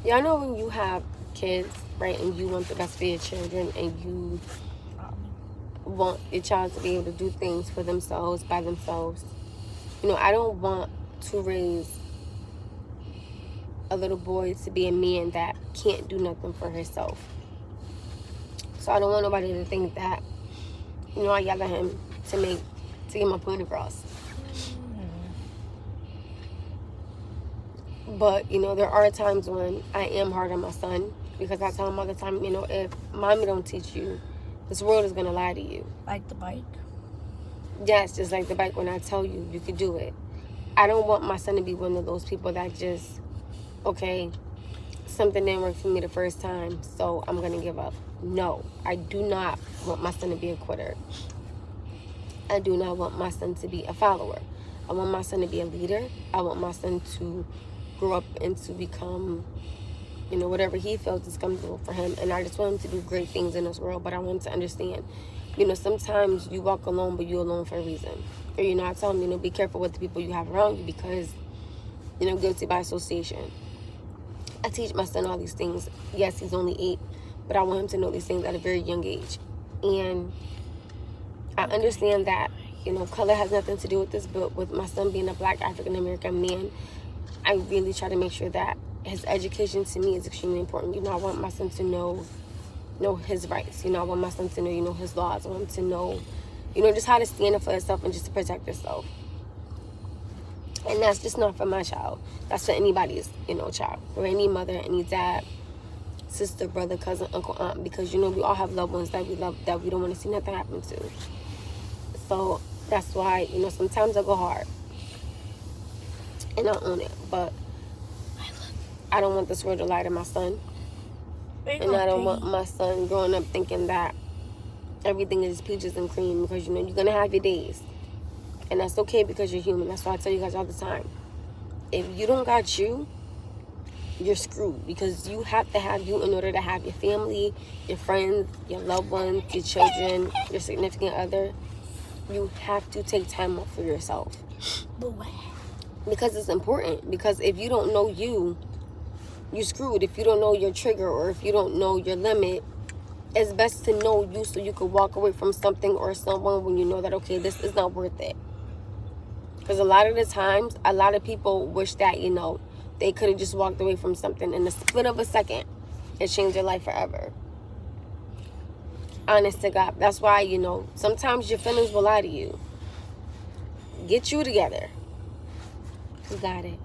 Y'all know when you have kids, right, and you want the best for your children, and you want your child to be able to do things for themselves, by themselves. You know, I don't want to raise a little boy to be a man that can't do nothing for himself. So I don't want nobody to think that, you know, I yell at him to get my point across. But, you know, there are times when I am hard on my son, because I tell him all the time, you know, if mommy don't teach you, this world is going to lie to you. Like the bike? Yes, just like the bike. When I tell you, you could do it. I don't want my son to be one of those people that just, okay, something didn't work for me the first time, so I'm going to give up. No, I do not want my son to be a quitter. I do not want my son to be a follower. I want my son to be a leader. I want my son to grow up and to become, you know, whatever he feels is comfortable for him. And I just want him to do great things in this world. But I want him to understand, you know, sometimes you walk alone, but you're alone for a reason. Or, you know, I tell him, you know, be careful with the people you have around you, because, you know, guilty by association. I teach my son all these things. Yes, he's only 8, but I want him to know these things at a very young age. And I understand that, you know, color has nothing to do with this, but with my son being a Black African-American man, I really try to make sure that his education to me is extremely important. You know, I want my son to know his rights. You know, I want my son to know, you know, his laws. I want him to know, you know, just how to stand up for himself and just to protect himself. And that's just not for my child. That's for anybody's, you know, child. Or any mother, any dad, sister, brother, cousin, uncle, aunt. Because, you know, we all have loved ones that we love, that we don't want to see nothing happen to. So that's why, you know, sometimes I go hard. And I own it. But I don't want this world to lie to my son. And I don't want my son growing up thinking that everything is peaches and cream, because, you know, you're going to have your days. And that's okay, because you're human. That's why I tell you guys all the time. If you don't got you, you're screwed, because you have to have you in order to have your family, your friends, your loved ones, your children, your significant other. You have to take time off for yourself. Because it's important. Because if you don't know you, you're screwed. If you don't know your trigger, or if you don't know your limit, it's best to know you so you can walk away from something or someone when you know that, okay, this is not worth it. Because a lot of the times, a lot of people wish that, you know, they could have just walked away from something in the split of a second and changed their life forever. Honest to God. That's why, you know, sometimes your feelings will lie to you. Get you together. You got it.